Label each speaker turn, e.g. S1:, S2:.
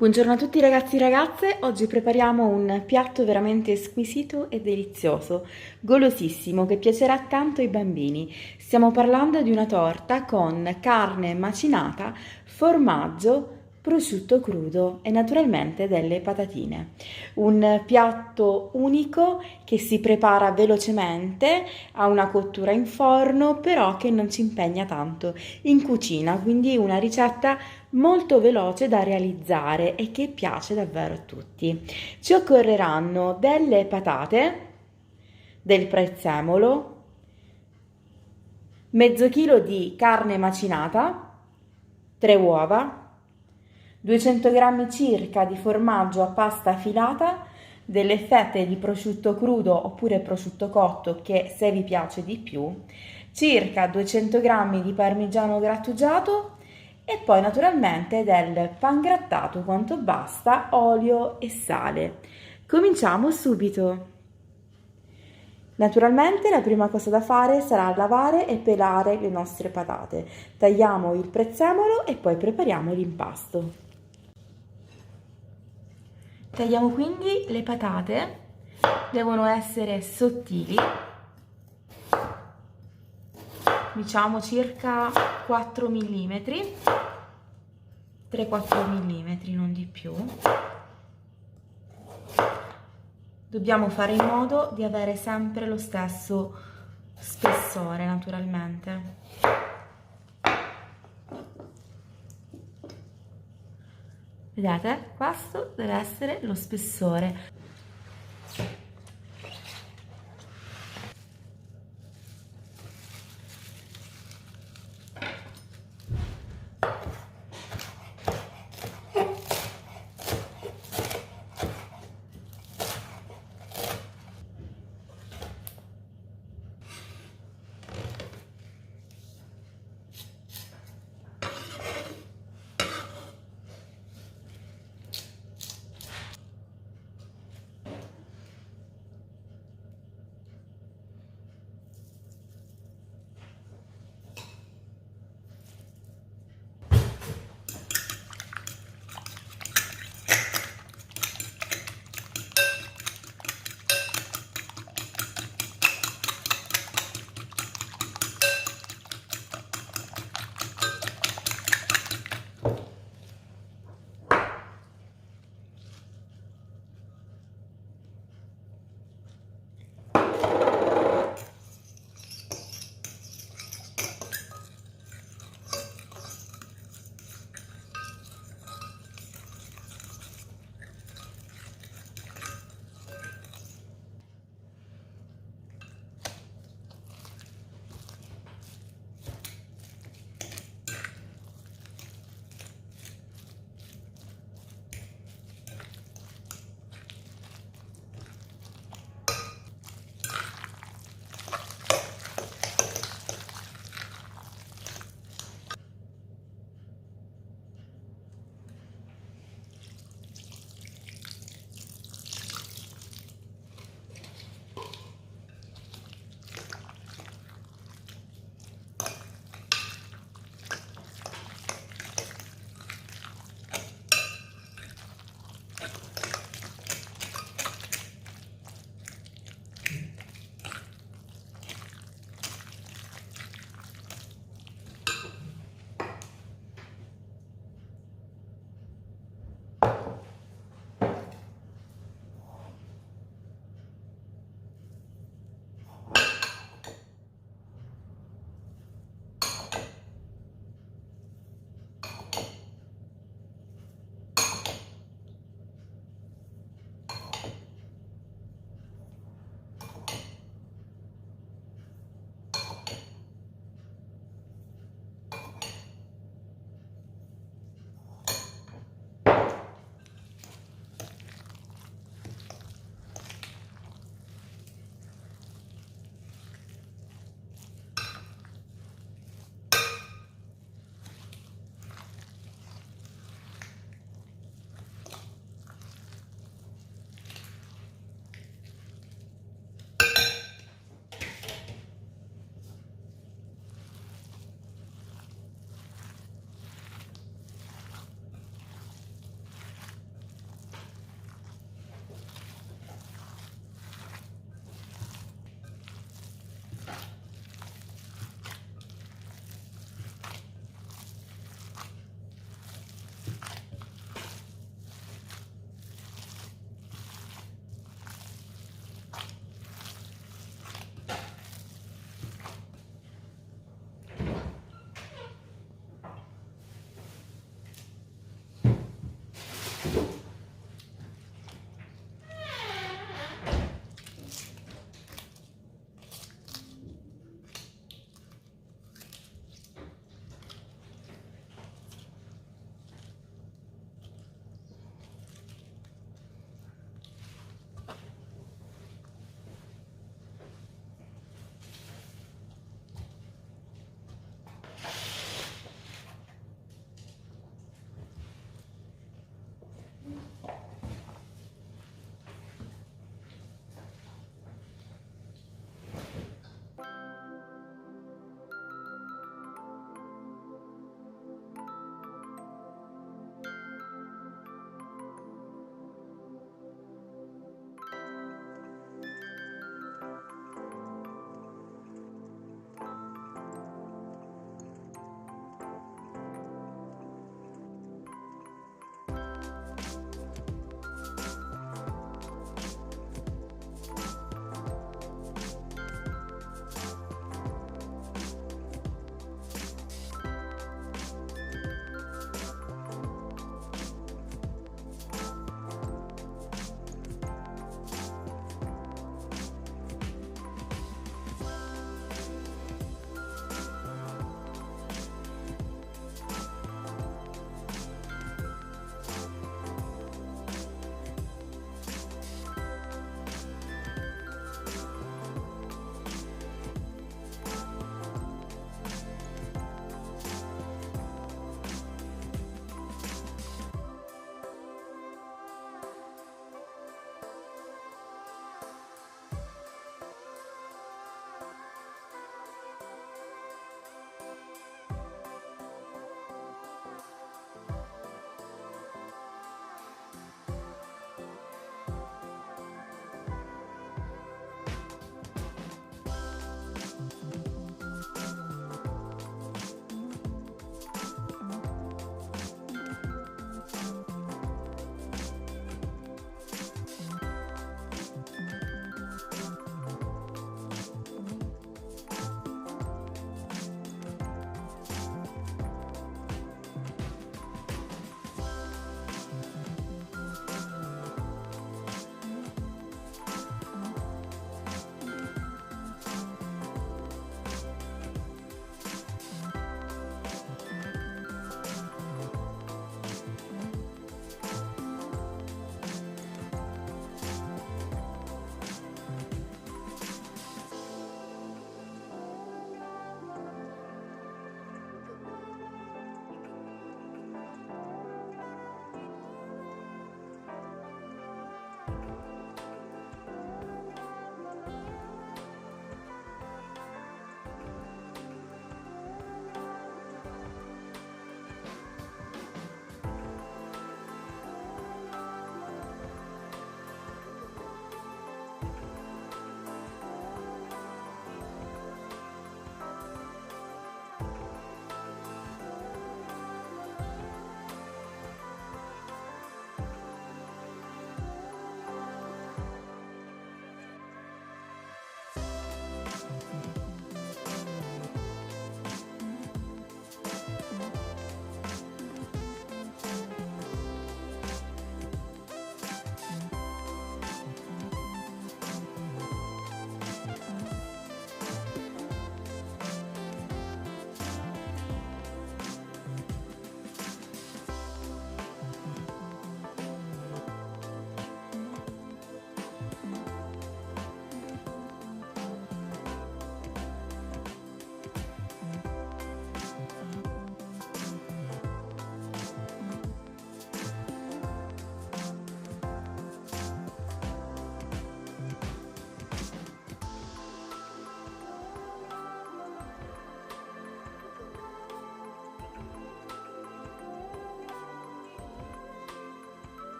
S1: Buongiorno a tutti ragazzi e ragazze, oggi prepariamo un piatto veramente squisito e delizioso, golosissimo, che piacerà tanto ai bambini. Stiamo parlando di una torta con carne macinata, formaggio, prosciutto crudo e naturalmente delle patatine. Un piatto unico che si prepara velocemente, ha una cottura in forno, però che non ci impegna tanto in cucina, quindi una ricetta molto veloce da realizzare e che piace davvero a tutti. Ci occorreranno delle patate, del prezzemolo, mezzo chilo di carne macinata, 3 uova, 200 g circa di formaggio a pasta filata, delle fette di prosciutto crudo oppure prosciutto cotto che se vi piace di più, circa 200 g di parmigiano grattugiato e poi naturalmente del pangrattato quanto basta, olio e sale. Cominciamo subito. Naturalmente la prima cosa da fare sarà lavare e pelare le nostre patate. Tagliamo il prezzemolo e poi prepariamo l'impasto. Tagliamo quindi le patate, devono essere sottili, diciamo circa 4 mm, 3-4 mm, non di più. Dobbiamo fare in modo di avere sempre lo stesso spessore, naturalmente. Vedete? Questo deve essere lo spessore.